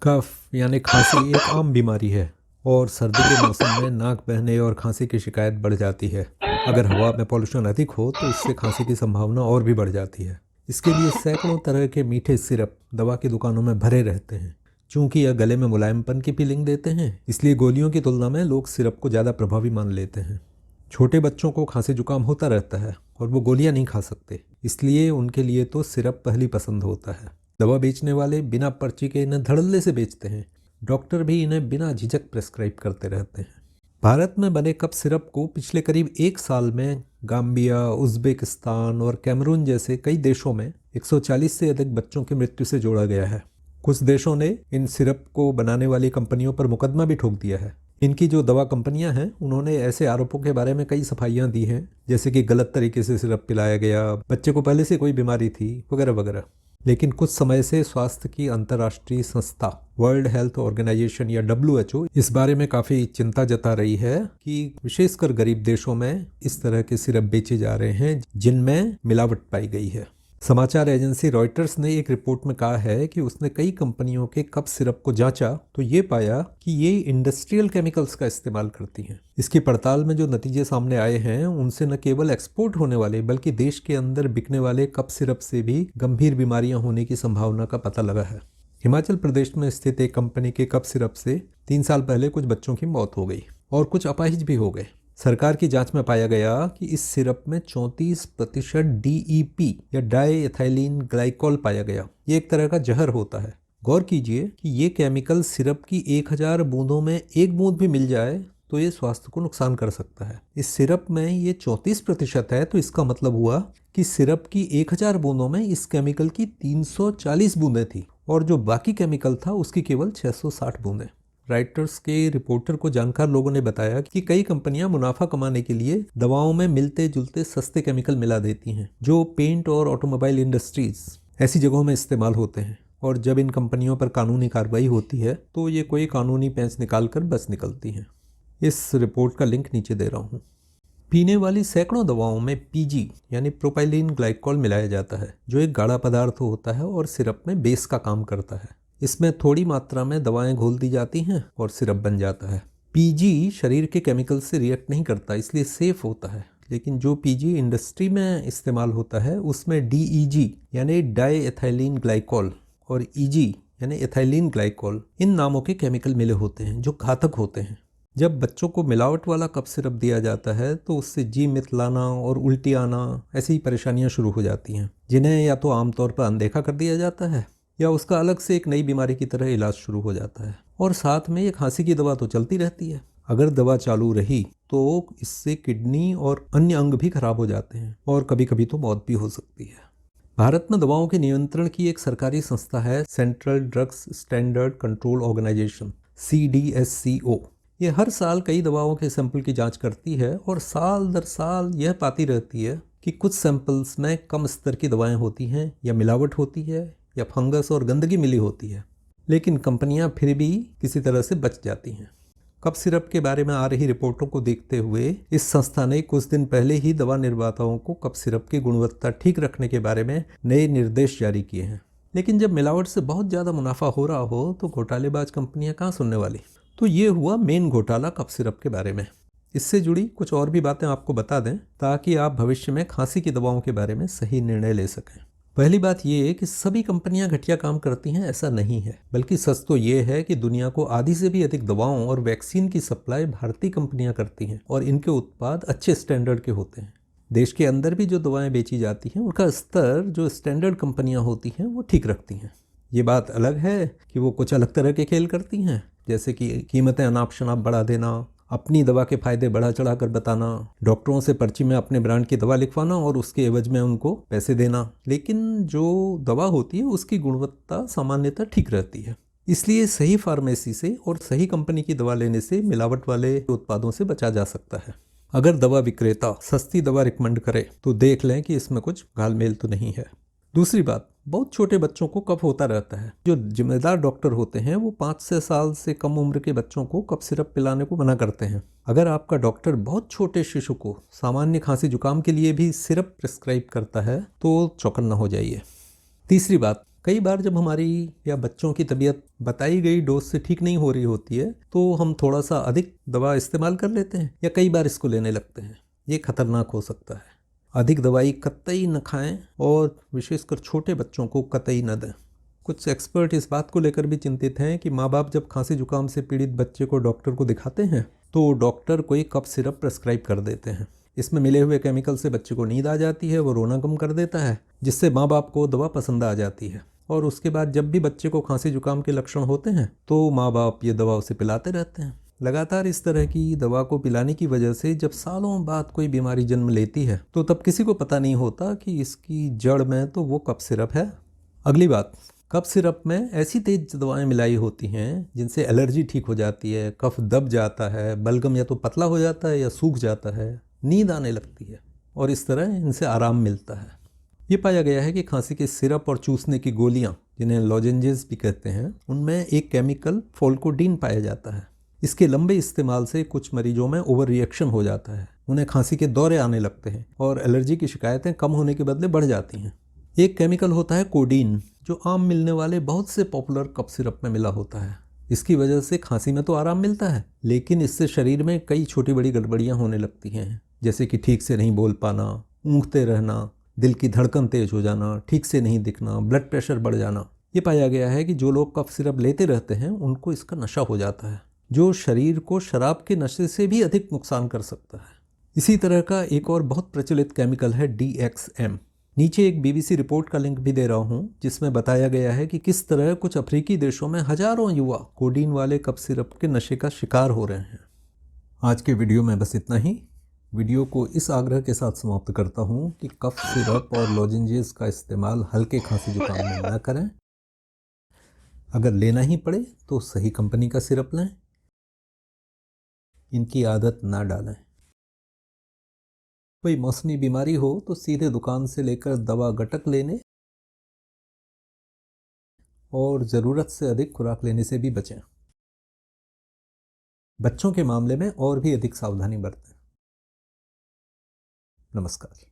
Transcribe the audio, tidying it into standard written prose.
कफ यानी खांसी एक आम बीमारी है और सर्दी के मौसम में नाक बहने और खांसी की शिकायत बढ़ जाती है। अगर हवा में पॉल्यूशन अधिक हो तो इससे खांसी की संभावना और भी बढ़ जाती है। इसके लिए सैकड़ों तरह के मीठे सिरप दवा की दुकानों में भरे रहते हैं। चूंकि यह गले में मुलायमपन की फीलिंग देते हैं, इसलिए गोलियों की तुलना में लोग सिरप को ज़्यादा प्रभावी मान लेते हैं। छोटे बच्चों को खांसी जुकाम होता रहता है और वो गोलियां नहीं खा सकते, इसलिए उनके लिए तो सिरप पहली पसंद होता है। दवा बेचने वाले बिना पर्ची के इन्हें धड़ल्ले से बेचते हैं। डॉक्टर भी इन्हें बिना झिझक प्रेस्क्राइब करते रहते हैं। भारत में बने कफ सिरप को पिछले करीब एक साल में गाम्बिया, उज़्बेकिस्तान और कैमरून जैसे कई देशों में 140 से अधिक बच्चों की मृत्यु से जोड़ा गया है। कुछ देशों ने इन सिरप को बनाने वाली कंपनियों पर मुकदमा भी ठोक दिया है। इनकी जो दवा कंपनियां हैं, उन्होंने ऐसे आरोपों के बारे में कई सफाइयां दी हैं, जैसे कि गलत तरीके से सिरप पिलाया गया, बच्चे को पहले से कोई बीमारी थी, वगैरह वगैरह। लेकिन कुछ समय से स्वास्थ्य की अंतर्राष्ट्रीय संस्था वर्ल्ड हेल्थ ऑर्गेनाइजेशन या WHO इस बारे में काफ़ी चिंता जता रही है कि विशेषकर गरीब देशों में इस तरह के सिरप बेचे जा रहे हैं जिनमें मिलावट पाई गई है। समाचार एजेंसी रॉयटर्स ने एक रिपोर्ट में कहा है कि उसने कई कंपनियों के कफ सिरप को जांचा तो ये पाया कि ये इंडस्ट्रियल केमिकल्स का इस्तेमाल करती हैं। इसकी पड़ताल में जो नतीजे सामने आए हैं, उनसे न केवल एक्सपोर्ट होने वाले बल्कि देश के अंदर बिकने वाले कफ सिरप से भी गंभीर बीमारियां होने की संभावना का पता लगा है। हिमाचल प्रदेश में स्थित एक कंपनी के कफ सिरप से 3 साल पहले कुछ बच्चों की मौत हो गई और कुछ अपाहिज भी हो गए। सरकार की जांच में पाया गया कि इस सिरप में 34% DEP या डाई एथाइलिन ग्लाइकॉल पाया गया। ये एक तरह का जहर होता है। गौर कीजिए कि ये केमिकल सिरप की 1000 बूंदों में एक बूंद भी मिल जाए तो ये स्वास्थ्य को नुकसान कर सकता है। इस सिरप में ये 34% है, तो इसका मतलब हुआ कि सिरप की 1000 बूंदों में इस केमिकल की 340 बूंदें थी और जो बाकी केमिकल था उसकी केवल 660 बूंदें। राइटर्स के रिपोर्टर को जानकार लोगों ने बताया कि कई कंपनियां मुनाफा कमाने के लिए दवाओं में मिलते जुलते सस्ते केमिकल मिला देती हैं, जो पेंट और ऑटोमोबाइल इंडस्ट्रीज ऐसी जगहों में इस्तेमाल होते हैं। और जब इन कंपनियों पर कानूनी कार्रवाई होती है तो ये कोई कानूनी पेंच निकाल कर बच निकलती हैं। इस रिपोर्ट का लिंक नीचे दे रहा हूँ। पीने वाली सैकड़ों दवाओं में PG यानी प्रोपाइलीन ग्लाइकॉल मिलाया जाता है, जो एक गाढ़ा पदार्थ होता है और सिरप में बेस का काम करता है। इसमें थोड़ी मात्रा में दवाएं घोल दी जाती हैं और सिरप बन जाता है। PG शरीर के केमिकल से रिएक्ट नहीं करता, इसलिए सेफ होता है। लेकिन जो PG इंडस्ट्री में इस्तेमाल होता है उसमें DEG यानी डाई एथाइलिन ग्लाइकॉल और EG यानी एथाइलिन ग्लाइकॉल इन नामों के केमिकल मिले होते हैं जो घातक होते हैं। जब बच्चों को मिलावट वाला कफ सिरप दिया जाता है तो उससे जी मितलाना और उल्टी आना ऐसी परेशानियां शुरू हो जाती हैं, जिन्हें या तो आमतौर पर अनदेखा कर दिया जाता है या उसका अलग से एक नई बीमारी की तरह इलाज शुरू हो जाता है। और साथ में ये खांसी की दवा तो चलती रहती है। अगर दवा चालू रही तो इससे किडनी और अन्य अंग भी खराब हो जाते हैं और कभी कभी तो मौत भी हो सकती है। भारत में दवाओं के नियंत्रण की एक सरकारी संस्था है, Central Drugs Standard Control Organisation CDSCO। ये हर साल कई दवाओं के सैंपल की जांच करती है और साल दर साल यह पाती रहती है कि कुछ सैंपल्स में कम स्तर की दवाएं होती हैं या मिलावट होती है या फंगस और गंदगी मिली होती है, लेकिन कंपनियां फिर भी किसी तरह से बच जाती हैं। कफ सिरप के बारे में आ रही रिपोर्टों को देखते हुए इस संस्था ने कुछ दिन पहले ही दवा निर्माताओं को कफ सिरप की गुणवत्ता ठीक रखने के बारे में नए निर्देश जारी किए हैं। लेकिन जब मिलावट से बहुत ज़्यादा मुनाफा हो रहा हो तो घोटालेबाज कंपनियां कहाँ सुनने वाली। तो ये हुआ मेन घोटाला कफ सिरप के बारे में। इससे जुड़ी कुछ और भी बातें आपको बता दें ताकि आप भविष्य में खांसी की दवाओं के बारे में सही निर्णय ले सकें। पहली बात ये है कि सभी कंपनियां घटिया काम करती हैं, ऐसा नहीं है। बल्कि सच तो ये है कि दुनिया को आधी से भी अधिक दवाओं और वैक्सीन की सप्लाई भारतीय कंपनियां करती हैं और इनके उत्पाद अच्छे स्टैंडर्ड के होते हैं। देश के अंदर भी जो दवाएं बेची जाती हैं उनका स्तर जो स्टैंडर्ड कंपनियां होती हैं वो ठीक रखती हैं। ये बात अलग है कि वो कुछ अलग तरह के खेल करती हैं, जैसे कि कीमतें अनाप शनाप बढ़ा देना, अपनी दवा के फायदे बढ़ा चढ़ा कर बताना, डॉक्टरों से पर्ची में अपने ब्रांड की दवा लिखवाना और उसके एवज में उनको पैसे देना। लेकिन जो दवा होती है उसकी गुणवत्ता सामान्यतः ठीक रहती है। इसलिए सही फार्मेसी से और सही कंपनी की दवा लेने से मिलावट वाले उत्पादों से बचा जा सकता है। अगर दवा विक्रेता सस्ती दवा रिकमेंड करे तो देख लें कि इसमें कुछ घालमेल तो नहीं है। दूसरी बात, बहुत छोटे बच्चों को कफ होता रहता है। जो जिम्मेदार डॉक्टर होते हैं वो 5 साल से कम उम्र के बच्चों को कफ सिरप पिलाने को मना करते हैं। अगर आपका डॉक्टर बहुत छोटे शिशु को सामान्य खांसी जुकाम के लिए भी सिरप प्रिस्क्राइब करता है तो चौकन्ना हो जाइए। तीसरी बात, कई बार जब हमारी या बच्चों की तबीयत बताई गई डोज से ठीक नहीं हो रही होती है तो हम थोड़ा सा अधिक दवा इस्तेमाल कर लेते हैं या कई बार इसको लेने लगते हैं। ये खतरनाक हो सकता है। अधिक दवाई कतई न खाएं और विशेषकर छोटे बच्चों को कतई न दें। कुछ एक्सपर्ट इस बात को लेकर भी चिंतित हैं कि माँ बाप जब खांसी जुकाम से पीड़ित बच्चे को डॉक्टर को दिखाते हैं तो डॉक्टर कोई कफ सिरप प्रेस्क्राइब कर देते हैं। इसमें मिले हुए केमिकल से बच्चे को नींद आ जाती है, वो रोना कम कर देता है, जिससे माँ बाप को दवा पसंद आ जाती है। और उसके बाद जब भी बच्चे को खांसी जुकाम के लक्षण होते हैं तो माँ बाप ये दवा उसे पिलाते रहते हैं। लगातार इस तरह की दवा को पिलाने की वजह से जब सालों बाद कोई बीमारी जन्म लेती है तो तब किसी को पता नहीं होता कि इसकी जड़ में तो वो कफ सिरप है। अगली बात, कफ सिरप में ऐसी तेज दवाएं मिलाई होती हैं जिनसे एलर्जी ठीक हो जाती है, कफ दब जाता है, बलगम या तो पतला हो जाता है या सूख जाता है, नींद आने लगती है और इस तरह इनसे आराम मिलता है। ये पाया गया है कि खांसी के सिरप और चूसने की गोलियां, जिन्हें लॉजेंजेस भी कहते हैं, उनमें एक केमिकल फोल्कोडीन पाया जाता है। इसके लंबे इस्तेमाल से कुछ मरीजों में ओवर रिएक्शन हो जाता है, उन्हें खांसी के दौरे आने लगते हैं और एलर्जी की शिकायतें कम होने के बदले बढ़ जाती हैं। एक केमिकल होता है कोडीन, जो आम मिलने वाले बहुत से पॉपुलर कफ सिरप में मिला होता है। इसकी वजह से खांसी में तो आराम मिलता है, लेकिन इससे शरीर में कई छोटी बड़ी गड़बड़ियां होने लगती हैं, जैसे कि ठीक से नहीं बोल पाना, ऊँघते रहना, दिल की धड़कन तेज हो जाना, ठीक से नहीं दिखना, ब्लड प्रेशर बढ़ जाना। ये पाया गया है कि जो लोग कफ सिरप लेते रहते हैं उनको इसका नशा हो जाता है, जो शरीर को शराब के नशे से भी अधिक नुकसान कर सकता है। इसी तरह का एक और बहुत प्रचलित केमिकल है DXM। नीचे एक BBC रिपोर्ट का लिंक भी दे रहा हूँ, जिसमें बताया गया है कि किस तरह कुछ अफ्रीकी देशों में हजारों युवा कोडीन वाले कफ सिरप के नशे का शिकार हो रहे हैं। आज के वीडियो में बस इतना ही। वीडियो को इस आग्रह के साथ समाप्त करता हूँ कि कफ सिरप और लॉजेंजेस का इस्तेमाल हल्के खांसी जुकाम में न करें। अगर लेना ही पड़े तो सही कंपनी का सिरप लें, इनकी आदत ना डालें। कोई मौसमी बीमारी हो तो सीधे दुकान से लेकर दवा गटक लेने और ज़रूरत से अधिक खुराक लेने से भी बचें। बच्चों के मामले में और भी अधिक सावधानी बरतें। नमस्कार।